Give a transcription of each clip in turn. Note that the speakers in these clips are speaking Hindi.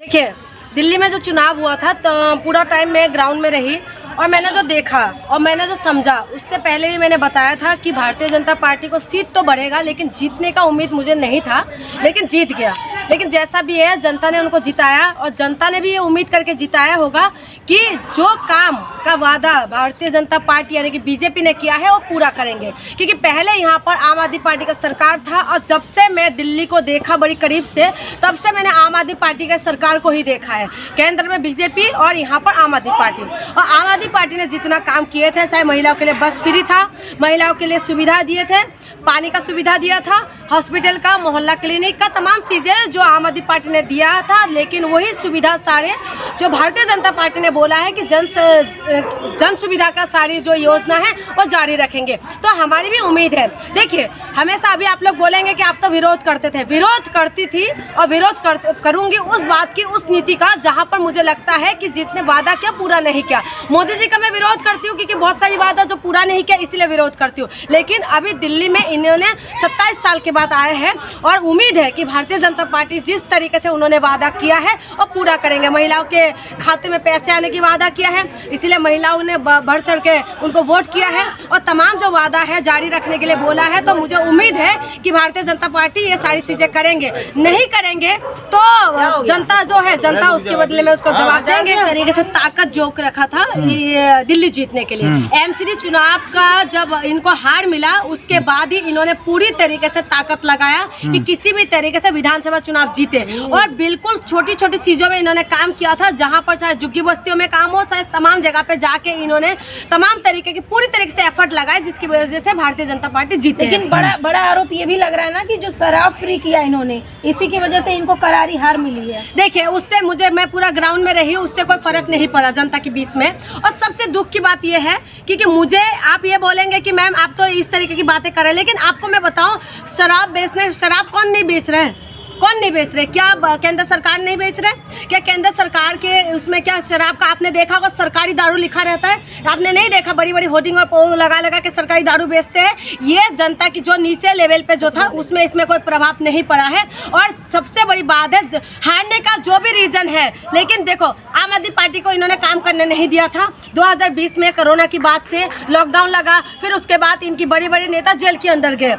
देखिए, दिल्ली में जो चुनाव हुआ था तो पूरा टाइम मैं ग्राउंड में रही और मैंने जो देखा और मैंने जो समझा, उससे पहले भी मैंने बताया था कि भारतीय जनता पार्टी को सीट तो बढ़ेगा लेकिन जीतने का उम्मीद मुझे नहीं था, लेकिन जीत गया। लेकिन जैसा भी है, जनता ने उनको जिताया और जनता ने भी ये उम्मीद करके जिताया होगा कि जो काम का वादा भारतीय जनता पार्टी यानी कि बीजेपी ने किया है वो पूरा करेंगे। क्योंकि पहले यहाँ पर आम आदमी पार्टी का सरकार था और जब से मैं दिल्ली को देखा बड़ी करीब से, तब से मैंने आम आदमी पार्टी का सरकार को ही देखा है। केंद्र में बीजेपी और यहाँ पर आम आदमी पार्टी। और आम आदमी पार्टी ने जितना काम किए थे, चाहे महिलाओं के लिए बस फ्री था, महिलाओं के लिए सुविधा दिए थे, पानी का सुविधा दिया था, हॉस्पिटल का, मोहल्ला क्लिनिक का, तमाम चीज़ें जो आम आदमी पार्टी ने दिया था। लेकिन वही सुविधा सारे जो भारतीय जनता पार्टी ने बोला है कि जन सुविधा का सारी जो योजना है वो जारी रखेंगे। तो हमारी भी उम्मीद है। देखिए, हमेशा अभी आप लोग बोलेंगे कि आप तो विरोध करते थे, विरोध करती थी और विरोध करूंगी उस बात की, उस नीति का जहां पर मुझे लगता है कि जितने वादा किया पूरा नहीं किया। मोदी जी का मैं विरोध करती हूँ क्योंकि बहुत सारी वादा जो पूरा नहीं किया इसलिए विरोध करती हूँ। लेकिन अभी दिल्ली में इन्होंने 27 साल के बाद आए हैं और उम्मीद है कि भारतीय जनता पार्टी जिस तरीके से उन्होंने वादा किया है और पूरा करेंगे। महिलाओं के खाते में पैसे आने की वादा किया है, इसीलिए महिलाओं ने बढ़ चढ़ के उनको वोट किया है और तमाम जो वादा है जारी रखने के लिए बोला है। तो मुझे उम्मीद है कि भारतीय जनता पार्टी ये सारी चीज़ें करेंगे। नहीं करेंगे तो जनता जो है, जनता उसके बदले में उसको जवाब देंगे। तरीके से ताकत जोक रखा था ये दिल्ली जीतने के लिए। एमसीडी चुनाव का जब इनको हार मिला उसके बाद ही इन्होंने पूरी तरीके से ताकत लगाया कि किसी भी तरीके से विधानसभा चुनाव जीते। और बिल्कुल छोटी छोटी चीज़ों में इन्होंने काम किया था, जहाँ पर चाहे झुग्गी बस्तियों में काम हो, चाहे तमाम जगह पे जाके इन्होंने तमाम तरीके की पूरी तरीके से एफर्ट लगाए, जिसकी वजह से भारतीय जनता पार्टी जीते। लेकिन बड़ा आरोप ये भी लग रहा है ना कि जो शराब फ्री किया इन्होंने, इसी की वजह से इनको करारी हार मिली है। देखिए, उससे मैं पूरा ग्राउंड में रही, उससे कोई फर्क नहीं पड़ा जनता के बीच में। और सबसे दुख की बात यह है क्योंकि मुझे आप ये बोलेंगे कि मैम आप तो इस तरीके की बातें कर रहे हैं, लेकिन आपको मैं बताऊं, शराब कौन नहीं बेच रहे हैं? कौन नहीं बेच रहे? क्या केंद्र सरकार नहीं बेच रहे? क्या केंद्र सरकार के उसमें क्या शराब का आपने देखा होगा सरकारी दारू लिखा रहता है? आपने नहीं देखा? बड़ी बड़ी होर्डिंग और लगा के सरकारी दारू बेचते हैं। ये जनता की जो नीचे लेवल पे जो था उसमें इसमें कोई प्रभाव नहीं पड़ा है। और सबसे बड़ी बात है, हारने का जो भी रीजन है, लेकिन देखो आम आदमी पार्टी को इन्होंने काम करने नहीं दिया था। 2020 में कोरोना की बात से लॉकडाउन लगा, फिर उसके बाद इनकी बड़ी बड़ी नेता जेल के अंदर गए।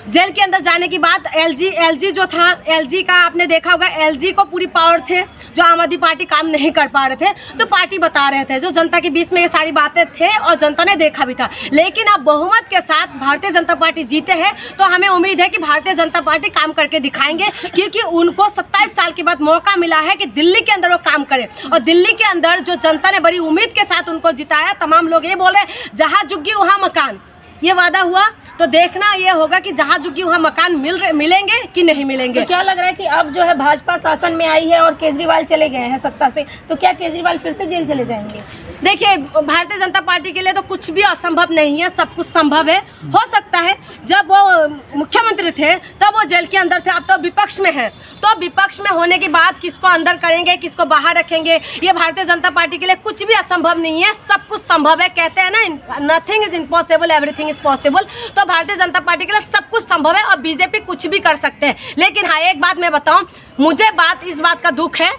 जेल के अंदर जाने की बाद एलजी जो था, एलजी का आपने देखा होगा, एलजी को पूरी पावर थे, जो आम आदमी पार्टी काम नहीं कर पा रहे थे, जो पार्टी बता रहे थे, जो जनता के बीच में ये सारी बातें थे और जनता ने देखा भी था। लेकिन अब बहुमत के साथ भारतीय जनता पार्टी जीते हैं, तो हमें उम्मीद है कि भारतीय जनता पार्टी काम करके दिखाएंगे, क्योंकि उनको 27 साल के बाद मौका मिला है कि दिल्ली के अंदर वो काम करें। और दिल्ली के अंदर जो जनता ने बड़ी उम्मीद के साथ उनको जिताया, तमाम लोग ये बोल रहे हैं जहाँ झुग्गी वहाँ मकान, ये वादा हुआ तो देखना ये होगा कि जहाँ झुग्गी वहाँ मकान मिलेंगे कि नहीं मिलेंगे। तो क्या लग रहा है कि अब जो है भाजपा शासन में आई है और केजरीवाल चले गए हैं सत्ता से, तो क्या केजरीवाल फिर से जेल चले जाएंगे? देखिए, भारतीय जनता पार्टी के लिए तो कुछ भी असंभव नहीं है, सब कुछ संभव है। हो सकता है जब वो मुख्यमंत्री थे तब वो जेल के अंदर थे, अब तो विपक्ष में है, तो विपक्ष में होने के बाद किसको अंदर करेंगे, किसको बाहर रखेंगे, ये भारतीय जनता पार्टी के लिए कुछ भी असंभव नहीं है, सब कुछ संभव है। कहते हैं ना, nothing is impossible, everything is possible. तो भारतीय जनता पार्टी के लिए सब कुछ संभव है और बीजेपी कुछ भी कर सकते हैं। लेकिन हाँ, एक बात मैं बताऊं, मुझे इस बात का दुख है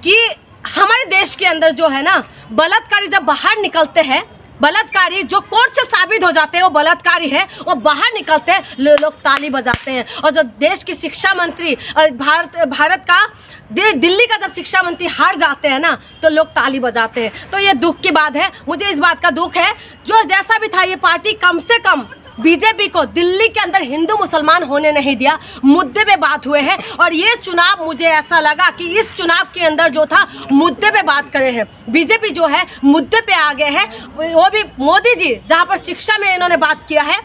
कि हमारे देश के अंदर जो है ना, बलात्कारी जब बाहर निकलते हैं, बलात्कारी जो कोर्ट से साबित हो जाते हैं वो बलात्कारी है, वो बाहर निकलते हैं, लोग ताली बजाते हैं। और जो देश की शिक्षा मंत्री भारत का दिल्ली का जब शिक्षा मंत्री हार जाते हैं ना, तो लोग ताली बजाते हैं। तो ये दुख की बात है, मुझे इस बात का दुख है। जो जैसा भी था, ये पार्टी कम से कम बीजेपी को दिल्ली के अंदर हिंदू मुसलमान होने नहीं दिया, मुद्दे पे बात हुए हैं। और ये चुनाव मुझे ऐसा लगा कि इस चुनाव के अंदर जो था मुद्दे पे बात करे हैं, बीजेपी जो है मुद्दे पे आ गए हैं। वो भी मोदी जी, जहाँ पर शिक्षा में इन्होंने बात किया है,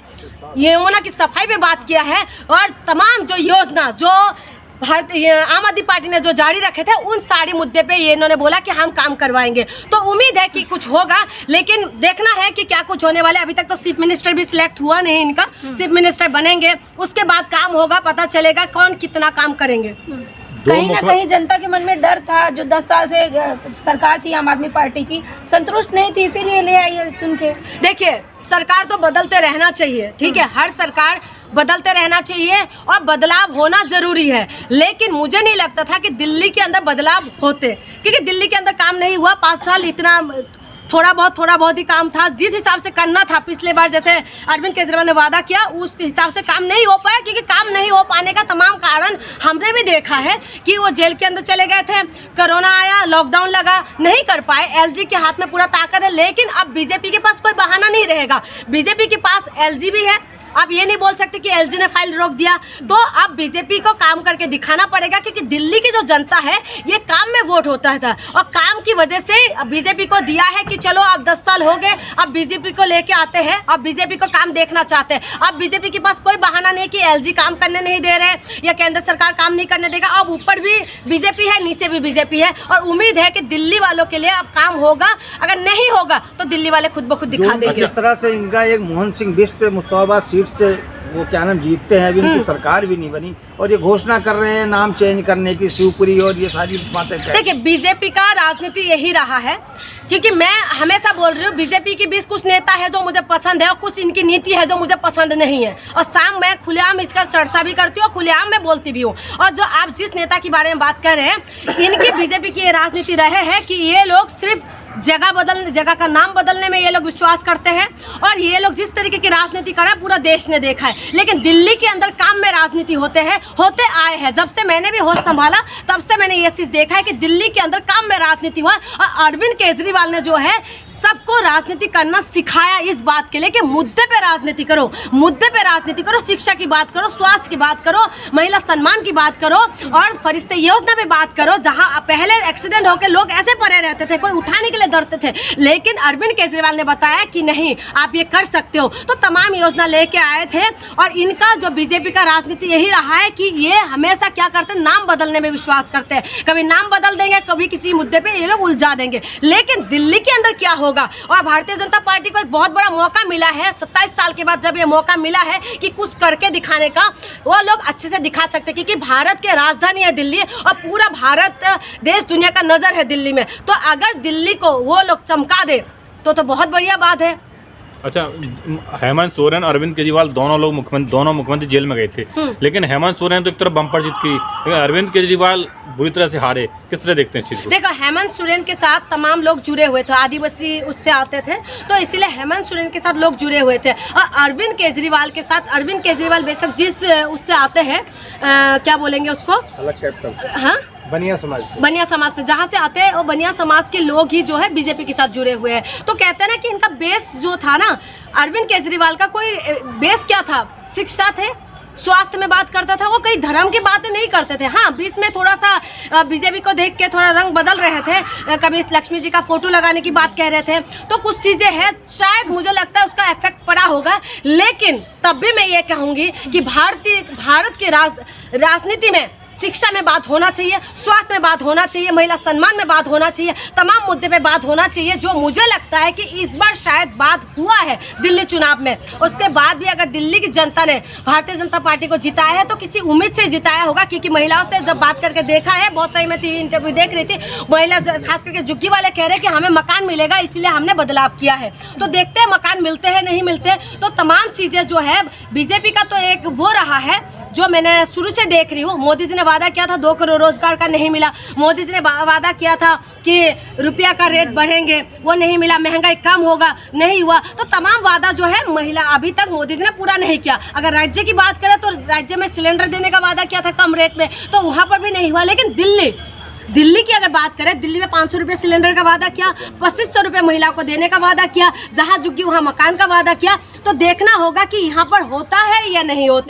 यमुना की सफाई पे बात किया है, और तमाम जो योजना जो आम आदमी पार्टी ने जो जारी रखे थे, उन सारे मुद्दे पे ये इन्होंने बोला कि हम काम करवाएंगे। तो उम्मीद है कि कुछ होगा, लेकिन देखना है कि क्या कुछ होने वाला है। अभी तक तो चीफ मिनिस्टर भी सिलेक्ट हुआ नहीं इनका, चीफ मिनिस्टर बनेंगे, उसके बाद काम होगा, पता चलेगा कौन कितना काम करेंगे। कहीं ना कहीं जनता के मन में डर था, जो 10 साल से सरकार थी आम आदमी पार्टी की, संतुष्ट नहीं थी, इसीलिए ले आई है चुन के। देखिए, सरकार तो बदलते रहना चाहिए, ठीक है, हर सरकार बदलते रहना चाहिए और बदलाव होना जरूरी है, लेकिन मुझे नहीं लगता था कि दिल्ली के अंदर बदलाव होते, क्योंकि दिल्ली के अंदर काम नहीं हुआ 5 साल, इतना थोड़ा बहुत ही काम था। जिस हिसाब से करना था पिछले बार, जैसे अरविंद केजरीवाल ने वादा किया, उस हिसाब से काम नहीं हो पाया, क्योंकि काम नहीं हो पाने का तमाम कारण हमने भी देखा है कि वो जेल के अंदर चले गए थे, कोरोना आया, लॉकडाउन लगा, नहीं कर पाए। एलजी के हाथ में पूरा ताकत है, लेकिन अब बीजेपी के पास कोई बहाना नहीं रहेगा। बीजेपी के पास एलजी भी है, आप ये नहीं बोल सकते कि एलजी ने फाइल रोक दिया, तो अब बीजेपी को काम करके दिखाना पड़ेगा, क्योंकि दिल्ली की जो जनता है ये काम में वोट होता था, और काम की वजह से बीजेपी को दिया है कि चलो अब 10 साल हो गए, अब बीजेपी को लेके आते हैं, अब बीजेपी को काम देखना चाहते हैं। अब बीजेपी के पास कोई बहाना नहीं कि एलजी काम करने नहीं दे रहे या केंद्र सरकार काम नहीं करने देगा। अब ऊपर भी बीजेपी है, नीचे भी बीजेपी है, और उम्मीद है कि दिल्ली वालों के लिए अब काम होगा। अगर नहीं होगा तो दिल्ली वाले खुद ब खुद दिखा देंगे। जिस तरह से इनका एक मोहन सिंह बिष्ट मुस्तफाबाद सीट से वो क्या नाम जीतते हैं, अभी उनकी सरकार भी नहीं बनी और ये घोषणा कर रहे हैं नाम चेंज करने की, शिवपुरी और ये सारी बातें। देखिए, बीजेपी का राजनीति यही रहा है, क्योंकि मैं हमेशा बोल रही हूँ, बीजेपी के बीच कुछ नेता है जो मुझे पसंद है और कुछ इनकी नीति है जो मुझे पसंद नहीं है, और शाम मैं खुलेआम इसका चर्चा भी करती हूँ, खुलेआम मैं बोलती भी हूँ। और जो आप जिस नेता के बारे में बात कर रहे हैं, इनकी बीजेपी की ये राजनीति रहे है कि ये लोग सिर्फ जगह का नाम बदलने में ये लोग विश्वास करते हैं, और ये लोग जिस तरीके की राजनीति कर रहे हैं पूरा देश ने देखा है। लेकिन दिल्ली के अंदर काम में राजनीति होते आए हैं। जब से मैंने भी होश संभाला तब से मैंने ये चीज देखा है कि दिल्ली के अंदर काम में राजनीति हुआ, और अरविंद केजरीवाल ने जो है सबको राजनीति करना सिखाया, इस बात के लिए कि मुद्दे पे राजनीति करो, मुद्दे पे राजनीति करो, शिक्षा की बात करो, स्वास्थ्य की बात करो, महिला सम्मान की बात करो, और फरिश्ते योजना पे बात करो। जहां पहले एक्सीडेंट होकर लोग ऐसे पड़े रहते थे, कोई उठाने के लिए डरते थे, लेकिन अरविंद केजरीवाल ने बताया कि नहीं, आप ये कर सकते हो, तो तमाम योजना लेके आए थे। और इनका जो बीजेपी का राजनीति यही रहा है कि ये हमेशा क्या करते हैं, नाम बदलने में विश्वास करते हैं। कभी नाम बदल देंगे, कभी किसी मुद्दे पे ये लोग उलझा देंगे। लेकिन दिल्ली के अंदर क्या होगा, और भारतीय जनता पार्टी को एक बहुत बड़ा मौका मिला है 27 साल के बाद, जब ये मौका मिला है कि कुछ करके दिखाने का, वो लोग अच्छे से दिखा सकते हैं, क्योंकि भारत के राजधानी है दिल्ली, और पूरा भारत देश दुनिया का नजर है दिल्ली में। तो अगर दिल्ली को वो लोग चमका दे तो बहुत बढ़िया बात है। अच्छा, हेमंत सोरेन, अरविंद केजरीवाल दोनों मुख्यमंत्री जेल में गए थे, लेकिन हेमंत सोरेन तो एक तरफ बम्पर जीत की, लेकिन अरविंद केजरीवाल बुरी तरह से हारे। किस तरह देखते हैं इस चीज को? देखो, हेमंत सोरेन के साथ तमाम लोग जुड़े हुए थे, आदिवासी उससे आते थे, तो इसीलिए हेमंत सोरेन के साथ लोग जुड़े हुए थे। और अरविंद केजरीवाल के साथ, अरविंद केजरीवाल बेशक जिस उससे आते हैं, क्या बोलेंगे उसको, अलग कैपिटल, हाँ, बनिया समाज से जहाँ से आते हैं, वो बनिया समाज के लोग ही जो है बीजेपी के साथ जुड़े हुए हैं। तो कहते हैं ना कि इनका बेस जो था ना, अरविंद केजरीवाल का कोई बेस क्या था, शिक्षा थे, स्वास्थ्य में बात करता था, वो कई धर्म की बातें नहीं करते थे। हाँ, बीच में थोड़ा सा बीजेपी को देख के थोड़ा रंग बदल रहे थे, कभी लक्ष्मी जी का फोटो लगाने की बात कह रहे थे, तो कुछ चीजें हैं, शायद मुझे लगता है उसका इफेक्ट पड़ा होगा। लेकिन तब भी मैं ये कहूँगी कि भारत की राजनीति में शिक्षा में बात होना चाहिए, स्वास्थ्य में बात होना चाहिए, महिला सम्मान में बात होना चाहिए, तमाम मुद्दे पे बात होना चाहिए, जो मुझे लगता है कि इस बार शायद बात हुआ है दिल्ली चुनाव में। उसके बाद भी अगर दिल्ली की जनता ने भारतीय जनता पार्टी को जिताया है तो किसी उम्मीद से जिताया होगा, क्योंकि महिलाओं से जब बात करके देखा है, बहुत सारी मैं टीवी इंटरव्यू देख रही थी, महिला खास करके झुग्गी वाले कह रहे हैं कि हमें मकान मिलेगा, इसलिए हमने बदलाव किया है। तो देखते हैं मकान मिलते हैं नहीं मिलते। तो तमाम चीज़ें जो है बीजेपी का तो एक वो रहा है जो मैंने शुरू से देख रही हूँ। मोदी जी ने वादा किया था 2 करोड़ रोजगार का, नहीं मिला। मोदी जी ने वादा किया था कि रुपया का रेट बढ़ेंगे, वो नहीं मिला। महंगाई कम होगा, नहीं हुआ। तो तमाम वादा जो है महिला अभी तक मोदी जी ने पूरा नहीं किया। अगर राज्य की बात करें तो राज्य में सिलेंडर देने का वादा किया था कम रेट में, तो वहाँ पर भी नहीं हुआ। लेकिन दिल्ली की अगर बात करें, दिल्ली में 500 रुपये सिलेंडर का वादा किया, 2500 रुपये महिला को देने का वादा किया, जहाँ झुग्गी वहाँ मकान का वादा किया। तो देखना होगा कि यहाँ पर होता है या नहीं होता।